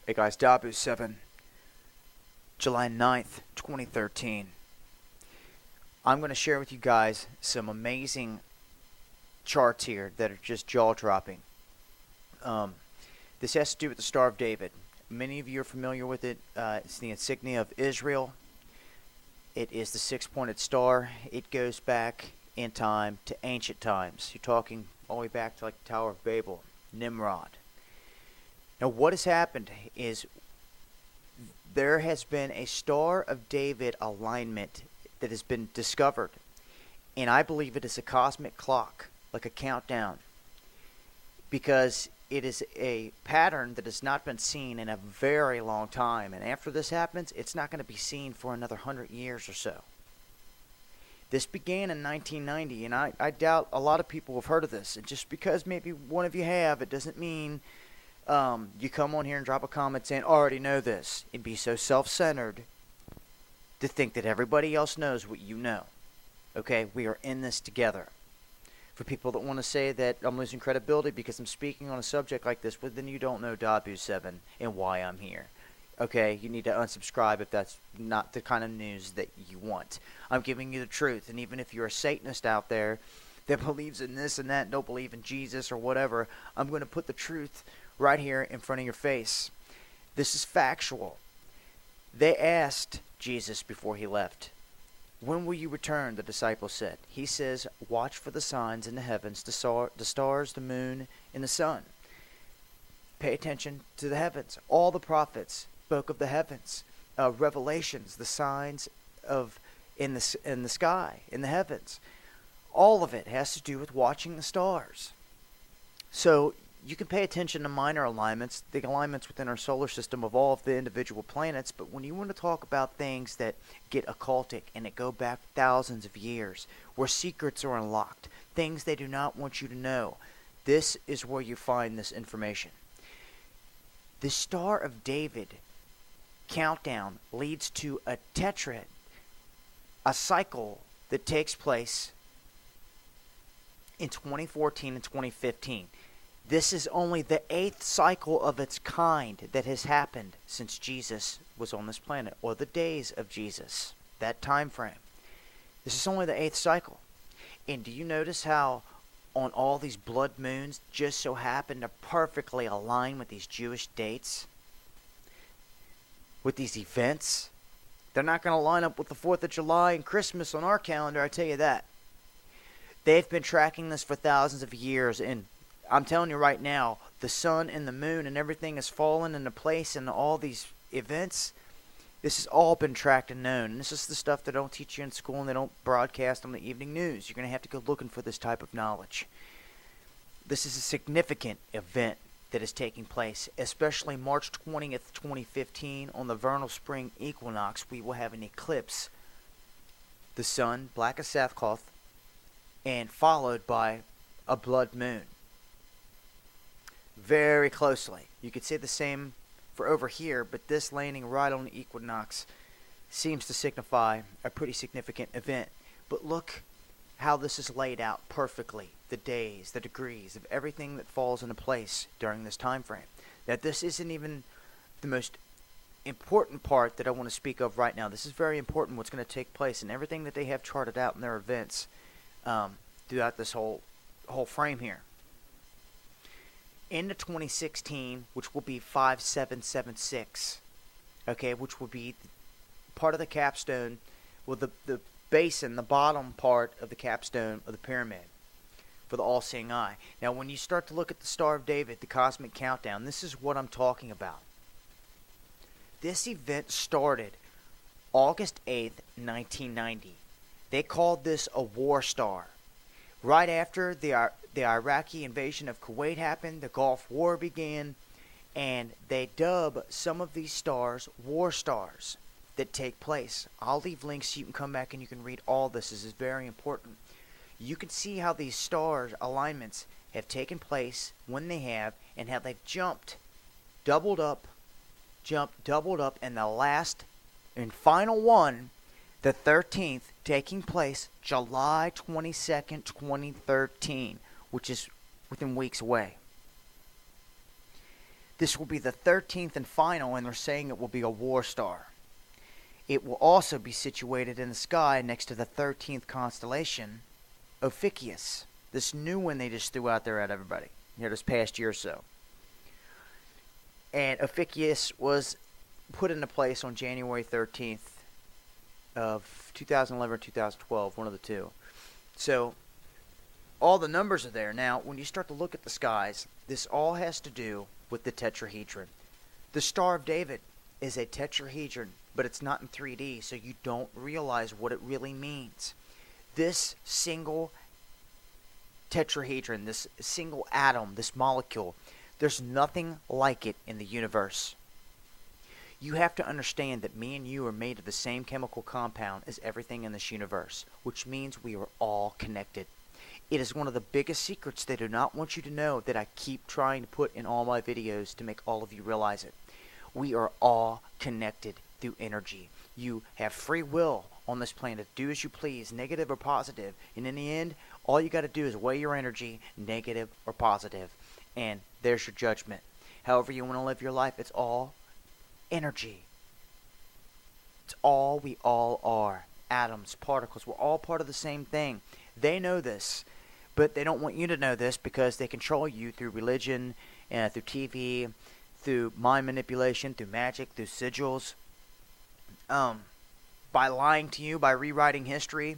Hey guys, Dabu 7, July 9th, 2013. I'm going to share with you guys some amazing charts here that are just jaw-dropping. This has to do with the Star of David. Many of you are familiar with it. It's the insignia of Israel. It is the six-pointed star. It goes back in time to ancient times. You're talking all the way back to like the Tower of Babel, Nimrod. Now what has happened is there has been a Star of David alignment that has been discovered. And I believe it is a cosmic clock, like a countdown. Because it is a pattern that has not been seen in a very long time. And after this happens, it's not going to be seen for another 100 years or so. This began in 1990, and I doubt a lot of people have heard of this. And just because maybe one of you have, it doesn't mean you come on here and drop a comment saying, I already know this, and be so self-centered to think that everybody else knows what you know. Okay, we are in this together. For people that want to say that I'm losing credibility because I'm speaking on a subject like this, well, then you don't know Dabu7 and why I'm here. Okay, you need to unsubscribe if that's not the kind of news that you want. I'm giving you the truth, and even if you're a Satanist out there that believes in this and that, don't believe in Jesus or whatever, I'm going to put the truth right here in front of your face. This is factual. They asked Jesus before he left, when will you return? The disciples said. He says, watch for the signs in the heavens, the stars, the moon, and the sun. Pay attention to the heavens. All the prophets spoke of the heavens. Revelations, the signs of in the sky, in the heavens. All of it has to do with watching the stars. So you can pay attention to minor alignments, the alignments within our solar system of all of the individual planets, but when you want to talk about things that get occultic and that go back thousands of years, where secrets are unlocked, things they do not want you to know, this is where you find this information. The Star of David countdown leads to a tetrad, a cycle that takes place in 2014 and 2015. This is only the 8th cycle of its kind that has happened since Jesus was on this planet, or the days of Jesus, that time frame. This is only the 8th cycle. And do you notice how on all these blood moons just so happen to perfectly align with these Jewish dates? With these events? They're not going to line up with the 4th of July and Christmas on our calendar, I tell you that. They've been tracking this for thousands of years, and I'm telling you right now, the sun and the moon and everything has fallen into place in all these events. This has all been tracked and known. And this is the stuff they don't teach you in school and they don't broadcast on the evening news. You're going to have to go looking for this type of knowledge. This is a significant event that is taking place, especially March 20th, 2015, on the vernal spring equinox. We will have an eclipse. The sun, black as sackcloth, and followed by a blood moon. Very closely. You could say the same for over here, but this landing right on the equinox seems to signify a pretty significant event. But look how this is laid out perfectly. The days, the degrees of everything that falls into place during this time frame. That this isn't even the most important part that I want to speak of right now. This is very important what's going to take place and everything that they have charted out in their events throughout this whole frame here. Into 2016, which will be 5776, okay, which will be part of the capstone, well, the basin, the bottom part of the capstone of the pyramid for the all-seeing eye. Now, when you start to look at the Star of David, the cosmic countdown, this is what I'm talking about. This event started August 8th, 1990. They called this a war star. Right after the Iraqi invasion of Kuwait happened, the Gulf War began, and they dub some of these stars war stars that take place. I'll leave links so you can come back and you can read all this. This is very important. You can see how these stars alignments have taken place when they have, and how they've doubled up, and the last and final one, the 13th, taking place July 22nd, 2013, which is within weeks away. This will be the 13th and final, and they're saying it will be a war star. It will also be situated in the sky next to the 13th constellation, Ophiuchus, this new one they just threw out there at everybody here this past year or so. And Ophiuchus was put into place on January 13th of 2011 or 2012, one of the two. So all the numbers are there. Now, when you start to look at the skies, this all has to do with the tetrahedron. The Star of David is a tetrahedron, but it's not in 3D, so you don't realize what it really means. This single tetrahedron, this single atom, this molecule, there's nothing like it in the universe. You have to understand that me and you are made of the same chemical compound as everything in this universe, which means we are all connected. It is one of the biggest secrets they do not want you to know that I keep trying to put in all my videos to make all of you realize it. We are all connected through energy. You have free will on this planet. Do as you please, negative or positive. And in the end, all you got to do is weigh your energy, negative or positive. And there's your judgment. However you want to live your life, it's all energy. It's all we all are. Atoms, particles, we're all part of the same thing. They know this, but they don't want you to know this because they control you through religion, through TV, through mind manipulation, through magic, through sigils, by lying to you, by rewriting history.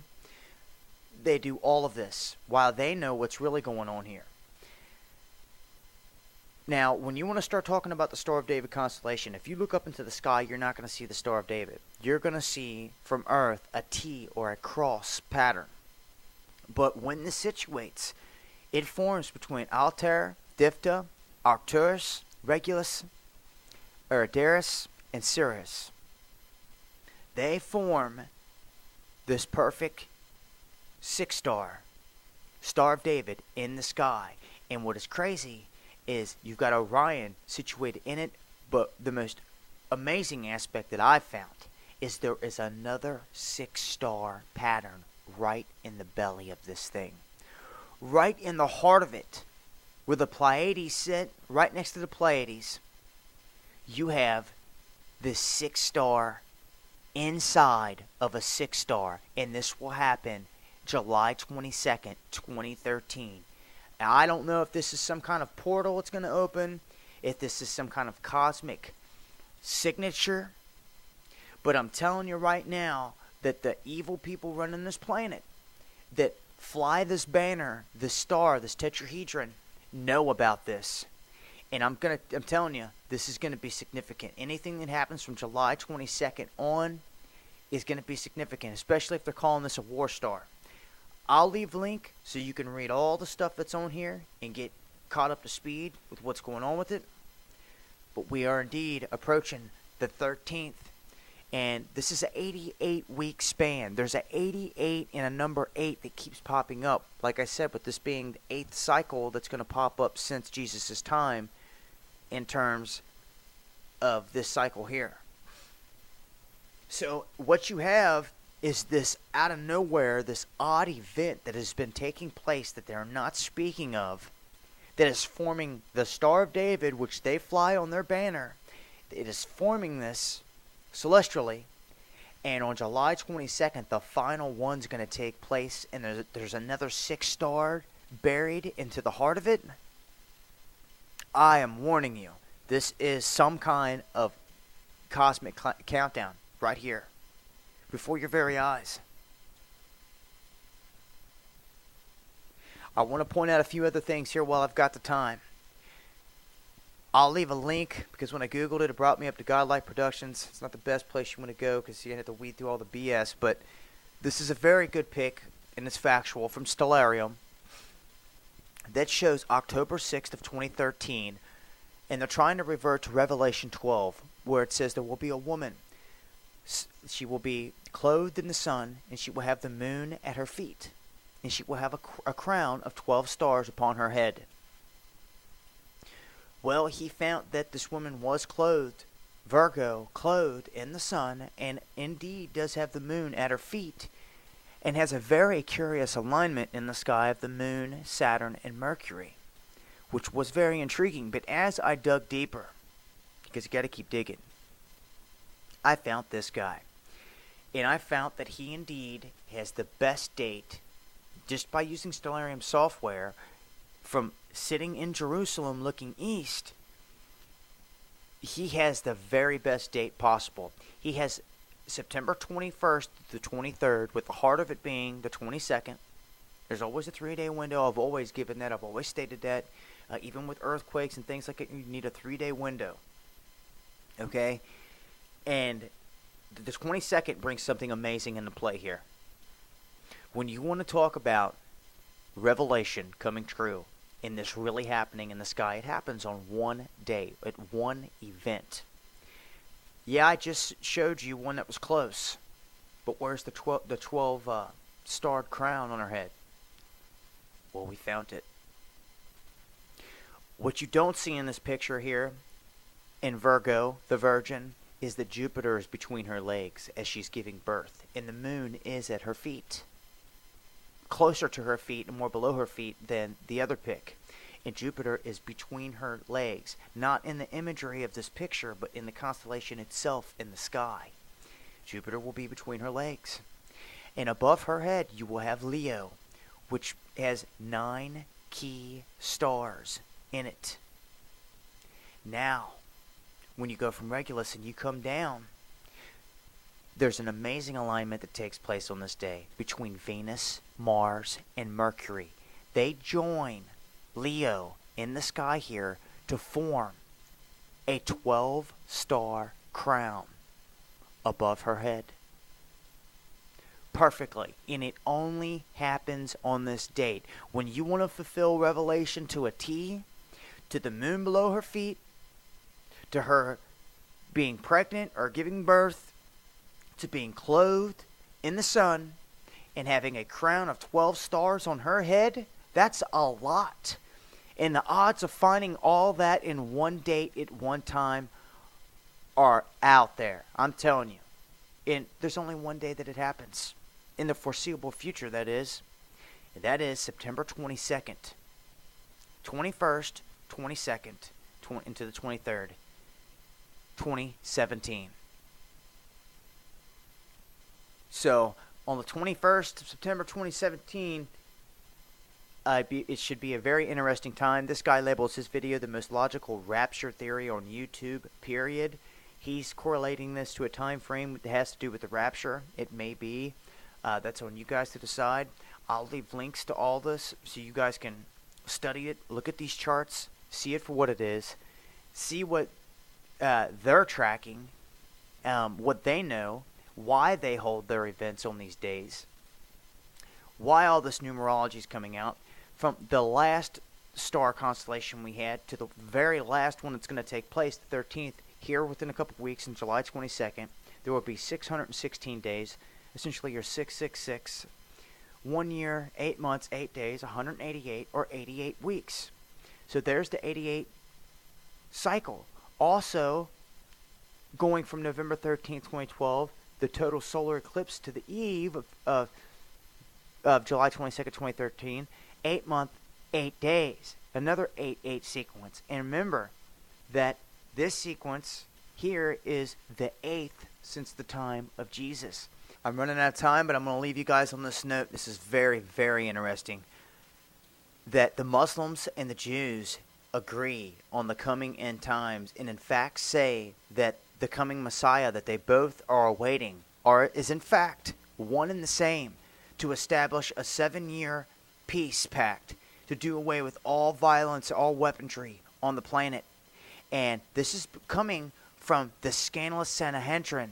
They do all of this while they know what's really going on here. Now, when you want to start talking about the Star of David constellation, if you look up into the sky, you're not going to see the Star of David. You're going to see from Earth a T or a cross pattern. But when this situates, it forms between Altair, Diphda, Arcturus, Regulus, Eridaris, and Sirius. They form this perfect six-star, Star of David, in the sky. And what is crazy is you've got Orion situated in it, but the most amazing aspect that I've found is there is another six-star pattern right in the belly of this thing. Right in the heart of it, where the Pleiades sit, right next to the Pleiades, you have this six-star inside of a six-star, and this will happen July 22nd, 2013. Now, I don't know if this is some kind of portal it's going to open, if this is some kind of cosmic signature, but I'm telling you right now that the evil people running this planet that fly this banner, this star, this tetrahedron, know about this. And I'm telling you, this is going to be significant. Anything that happens from July 22nd on is going to be significant, especially if they're calling this a war star. I'll leave a link so you can read all the stuff that's on here and get caught up to speed with what's going on with it. But we are indeed approaching the 13th. And this is an 88-week span. There's an 88 and a number 8 that keeps popping up. Like I said, with this being the 8th cycle that's going to pop up since Jesus' time in terms of this cycle here. So what you have is this out of nowhere, this odd event that has been taking place that they're not speaking of, that is forming the Star of David, which they fly on their banner. It is forming this celestially, and on July 22nd, the final one's going to take place, and there's another six-star buried into the heart of it. I am warning you, this is some kind of cosmic countdown right here, before your very eyes. I want to point out a few other things here while I've got the time. I'll leave a link, because when I Googled it, it brought me up to Godlike Productions. It's not the best place you want to go, because you have to weed through all the BS, but this is a very good pick, and it's factual, from Stellarium, that shows October 6th of 2013, and they're trying to revert to Revelation 12, where it says there will be a woman. She will be clothed in the sun, and she will have the moon at her feet, and she will have a crown of 12 stars upon her head. Well, he found that this woman was clothed, Virgo, clothed in the sun, and indeed does have the moon at her feet, and has a very curious alignment in the sky of the moon, Saturn, and Mercury, which was very intriguing. But as I dug deeper, because you got to keep digging. I found this guy. And I found that he indeed has the best date, just by using Stellarium software, from sitting in Jerusalem looking east. He has the very best date possible. He has September 21st to the 23rd, with the heart of it being the 22nd. There's always a 3-day window. I've always given that. I've always stated that. Even with earthquakes and things like that, you need a 3-day window. Okay? And the 22nd brings something amazing into play here. When you want to talk about revelation coming true, and this really happening in the sky, it happens on one day, at one event. Yeah, I just showed you one that was close. But where's the 12 starred crown on her head? Well, we found it. What you don't see in this picture here, in Virgo, the Virgin, is that Jupiter is between her legs as she's giving birth, and the moon is at her feet. Closer to her feet and more below her feet than the other pic. And Jupiter is between her legs, not in the imagery of this picture, but in the constellation itself in the sky. Jupiter will be between her legs. And above her head, you will have Leo, which has 9 key stars in it. Now, when you go from Regulus and you come down, there's an amazing alignment that takes place on this day between Venus, Mars, and Mercury. They join Leo in the sky here to form a 12-star crown above her head. Perfectly. And it only happens on this date. When you want to fulfill Revelation to a T, to the moon below her feet, to her being pregnant or giving birth, to being clothed in the sun, and having a crown of 12 stars on her head, that's a lot. And the odds of finding all that in one date at one time are out there. I'm telling you. And there's only one day that it happens. In the foreseeable future, that is. And that is September 22nd. 21st, 22nd, into the 23rd. 2017. So, on the 21st of September 2017, it should be a very interesting time. This guy labels his video the most logical rapture theory on YouTube, period. He's correlating this to a time frame that has to do with the rapture. It may be. That's on you guys to decide. I'll leave links to all this so you guys can study it, look at these charts, see it for what it is, see what they're tracking, what they know, why they hold their events on these days, why all this numerology is coming out. From the last star constellation we had to the very last one that's going to take place, the 13th, here within a couple of weeks on July 22nd, there will be 616 days, essentially your 666, 1 year, 8 months, 8 days, 188 or 88 weeks. So there's the 88 cycle. Also, going from November 13th, 2012, the total solar eclipse to the eve of July 22nd, 2013, 8 month, 8 days. Another 8-8 sequence. And remember that this sequence here is the 8th since the time of Jesus. I'm running out of time, but I'm going to leave you guys on this note. This is very, very interesting. That the Muslims and the Jews agree on the coming end times, and in fact say that the coming Messiah that they both are awaiting is in fact one and the same, to establish a 7-year peace pact, to do away with all violence, all weaponry on the planet. And this is coming from the scandalous Sanhedrin,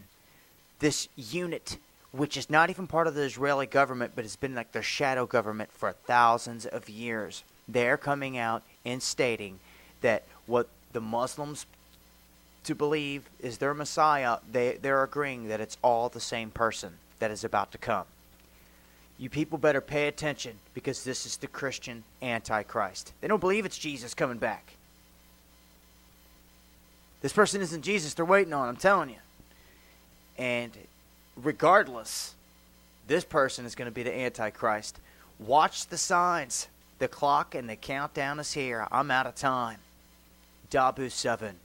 this unit which is not even part of the Israeli government, but has been like their shadow government for thousands of years. They're coming out and stating that what the Muslims to believe is their Messiah, they're agreeing that it's all the same person that is about to come. You people better pay attention, because this is the Christian Antichrist. They don't believe it's Jesus coming back. This person isn't Jesus they're waiting on, I'm telling you. And regardless, this person is going to be the Antichrist. Watch the signs. The clock and the countdown is here. I'm out of time. Dabu 7.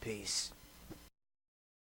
Peace.